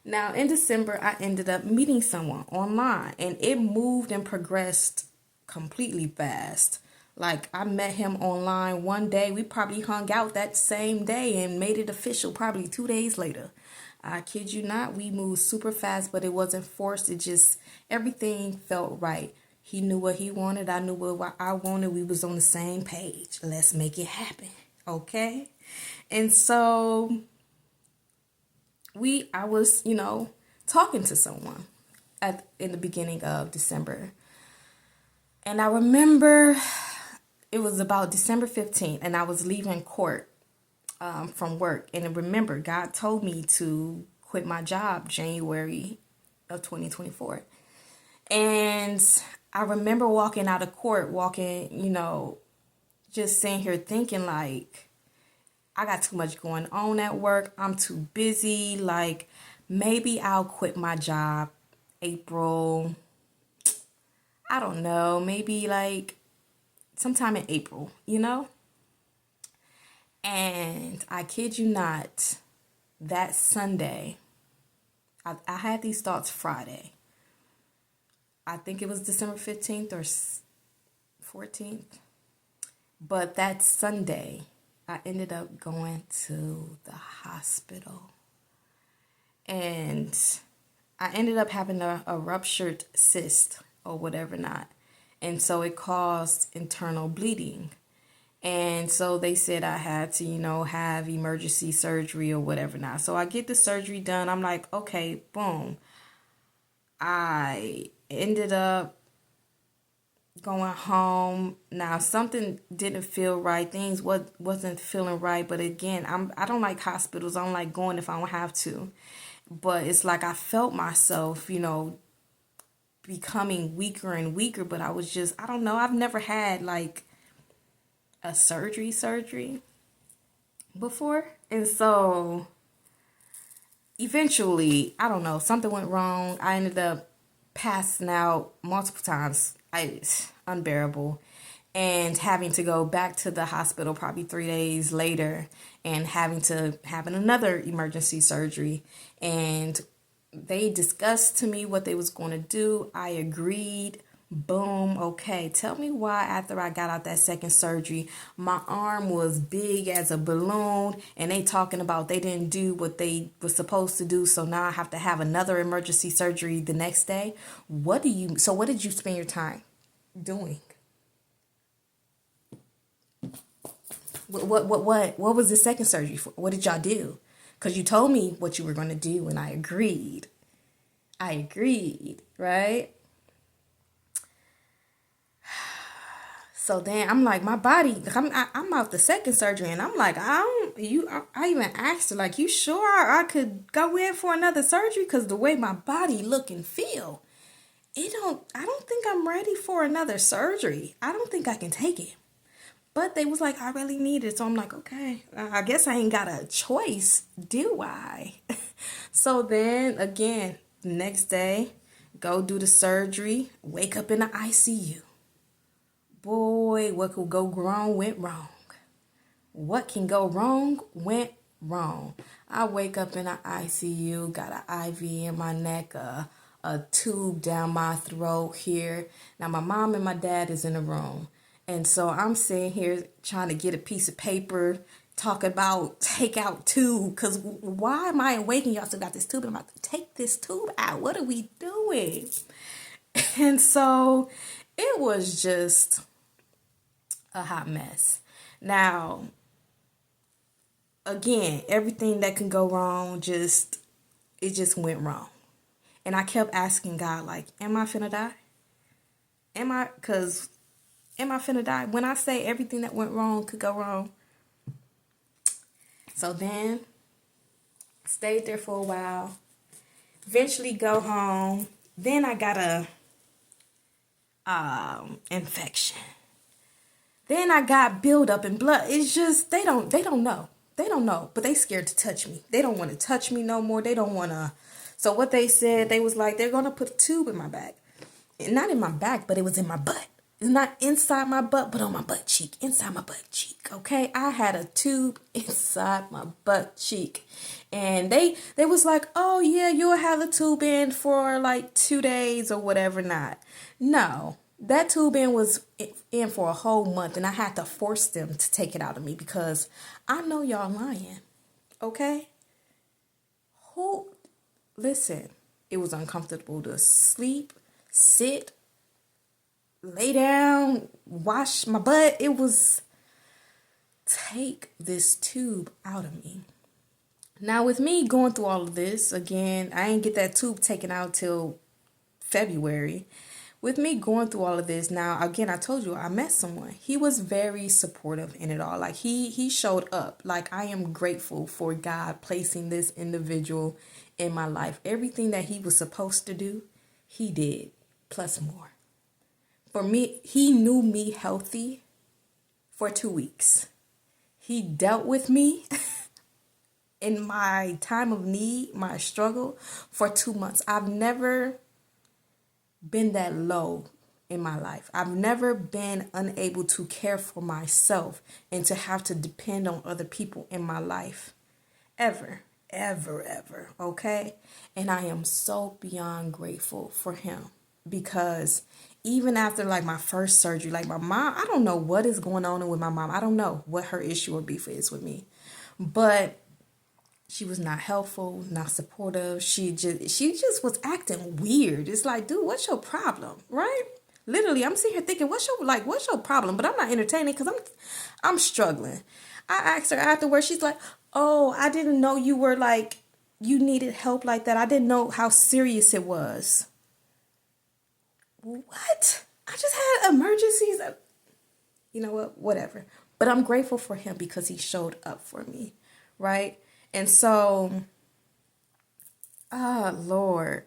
Now, in December, I ended up meeting someone online and it moved and progressed completely fast. Like, I met him online one day. We probably hung out that same day and made it official probably 2 days later. I kid you not, we moved super fast, but it wasn't forced. It just, everything felt right. He knew what he wanted. I knew what I wanted. We was on the same page. Let's make it happen. Okay? And so I was, talking to someone in the beginning of December. And I remember it was about December 15th and I was leaving court from work. And I remember God told me to quit my job January of 2024. And I remember walking out of court, just sitting here thinking like, I got too much going on at work. I'm too busy. Like, maybe I'll quit my job April. I don't know. Maybe like sometime in April. And I kid you not, that Sunday, I had these thoughts Friday. I think it was December 15th or 14th. But that Sunday, I ended up going to the hospital. And I ended up having a ruptured cyst or whatever not. And so it caused internal bleeding. And so they said I had to, have emergency surgery or whatever not. So I get the surgery done. I'm like, okay, boom. I ended up going home. Now something didn't feel right. Things wasn't feeling right. But again, I don't like hospitals. I don't like going if I don't have to. But it's like I felt myself, becoming weaker and weaker. But I don't know. I've never had like a surgery before. And so eventually, I don't know, something went wrong. I ended up passing out multiple times. It's unbearable. And having to go back to the hospital probably 3 days later and having another emergency surgery. And they discussed to me what they was going to do. I agreed. Boom. Okay. Tell me why after I got out that second surgery, my arm was big as a balloon and they talking about they didn't do what they were supposed to do. So now I have to have another emergency surgery the next day. What did you spend your time doing? What was the second surgery for? What did y'all do? Because you told me what you were going to do and I agreed. Right? So then I'm like, my body, I'm out the second surgery and I'm like, I even asked her, like, you sure I could go in for another surgery? Because the way my body look and feel, I don't think I'm ready for another surgery. I don't think I can take it. But they was like, I really need it. So I'm like, okay, I guess I ain't got a choice, do I? So then again, next day, go do the surgery, wake up in the ICU. Boy, what could go wrong went wrong. What can go wrong went wrong. I wake up in the ICU, got an IV in my neck, a tube down my throat here. Now my mom and my dad is in the room. And so I'm sitting here trying to get a piece of paper, talk about take out tube. Because why am I waking y'all still got this tube? I'm about to take this tube out. What are we doing? And so it was just a hot mess. Now, again, everything that can go wrong, it just went wrong. And I kept asking God, like, am I finna die? Am I finna die? When I say everything that went wrong could go wrong. So then, stayed there for a while. Eventually go home. Then I got a infection. Then I got buildup in blood. It's just, they don't know. They don't know, but they scared to touch me. They don't want to touch me no more. They don't want to. So what they said, they was like, they're going to put a tube in my back. Not in my back, but it was in my butt. not inside my butt, but on my butt cheek, inside my butt cheek. Okay, I had a tube inside my butt cheek, and they was like, oh yeah, you'll have the tube in for like 2 days or whatever. Not, no, that tube in was in for a whole month, and I had to force them to take it out of me because I know y'all lying. Okay, who? Listen, it was uncomfortable to sleep, sit, lay down, wash my butt. It was take this tube out of me. Now with me going through all of this, again, I ain't get that tube taken out till February. With me going through all of this, now again, I told you I met someone. He was very supportive in it all. Like he showed up. Like I am grateful for God placing this individual in my life. Everything that he was supposed to do, he did, plus more. For me, he knew me healthy for 2 weeks. He dealt with me in my time of need, my struggle, for 2 months. I've never been that low in my life. I've never been unable to care for myself and to have to depend on other people in my life. Ever, ever, ever. Okay? And I am so beyond grateful for him because even after like my first surgery, like my mom, I don't know what is going on with my mom. I don't know what her issue or beef is with me, but she was not helpful, not supportive. She just was acting weird. It's like, dude, what's your problem, right? Literally, I'm sitting here thinking, what's your problem? But I'm not entertaining because I'm struggling. I asked her afterwards. She's like, oh, I didn't know you were like you needed help like that. I didn't know how serious it was. What? I just had emergencies. You know what? Whatever. But I'm grateful for him because he showed up for me, right? And so, Lord,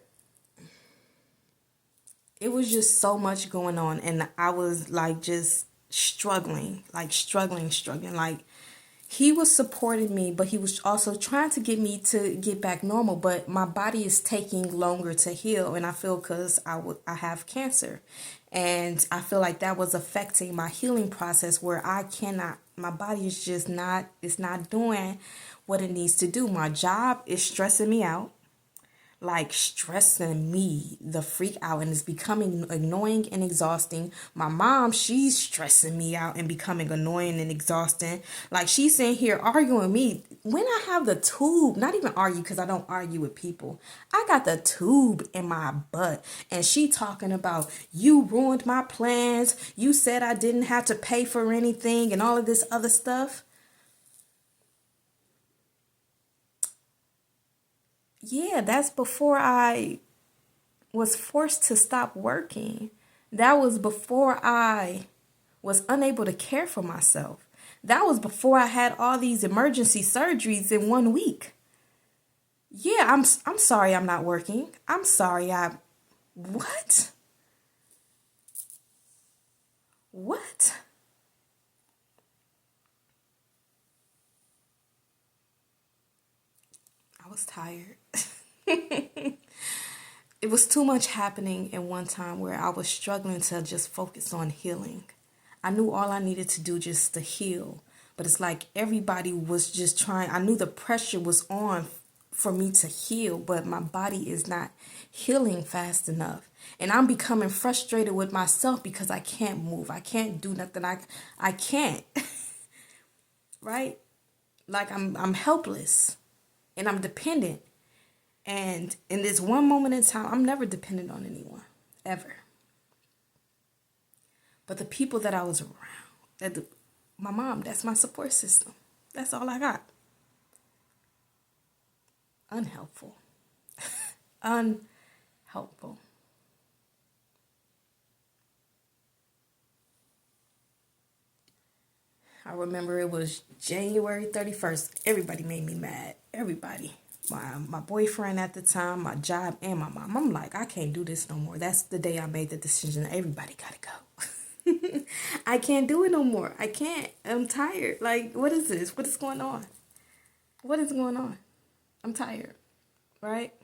it was just so much going on. And I was like just struggling. Like he was supporting me, but he was also trying to get me to get back normal. But my body is taking longer to heal. And I feel because I have cancer. And I feel like that was affecting my healing process where my body is just not, it's not doing what it needs to do. My job is stressing me out, like stressing me the freak out, and it's becoming annoying and exhausting. My mom, she's stressing me out and becoming annoying and exhausting. Like she's sitting here arguing with me when I have the tube, not even argue because I don't argue with people. I got the tube in my butt and she talking about you ruined my plans. You said I didn't have to pay for anything and all of this other stuff. Yeah, that's before I was forced to stop working. That was before I was unable to care for myself. That was before I had all these emergency surgeries in 1 week. Yeah, I'm sorry I'm not working. I'm sorry what? What? I was tired. It was too much happening in one time where I was struggling to just focus on healing. I knew all I needed to do just to heal, but it's like everybody was just trying. I knew the pressure was on for me to heal, but my body is not healing fast enough. And I'm becoming frustrated with myself because I can't move. I can't do nothing. I can't. Right? Like I'm helpless and I'm dependent. And in this one moment in time, I'm never dependent on anyone, ever. But the people that I was around, my mom, that's my support system. That's all I got. Unhelpful. Unhelpful. I remember it was January 31st. Everybody made me mad. Everybody. My boyfriend at the time, my job, and my mom. I'm like, I can't do this no more. That's the day I made the decision. Everybody gotta go. I can't do it no more. I can't. I'm tired. Like, what is this? What is going on? What is going on? I'm tired. Right?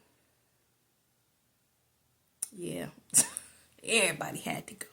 Yeah. Everybody had to go.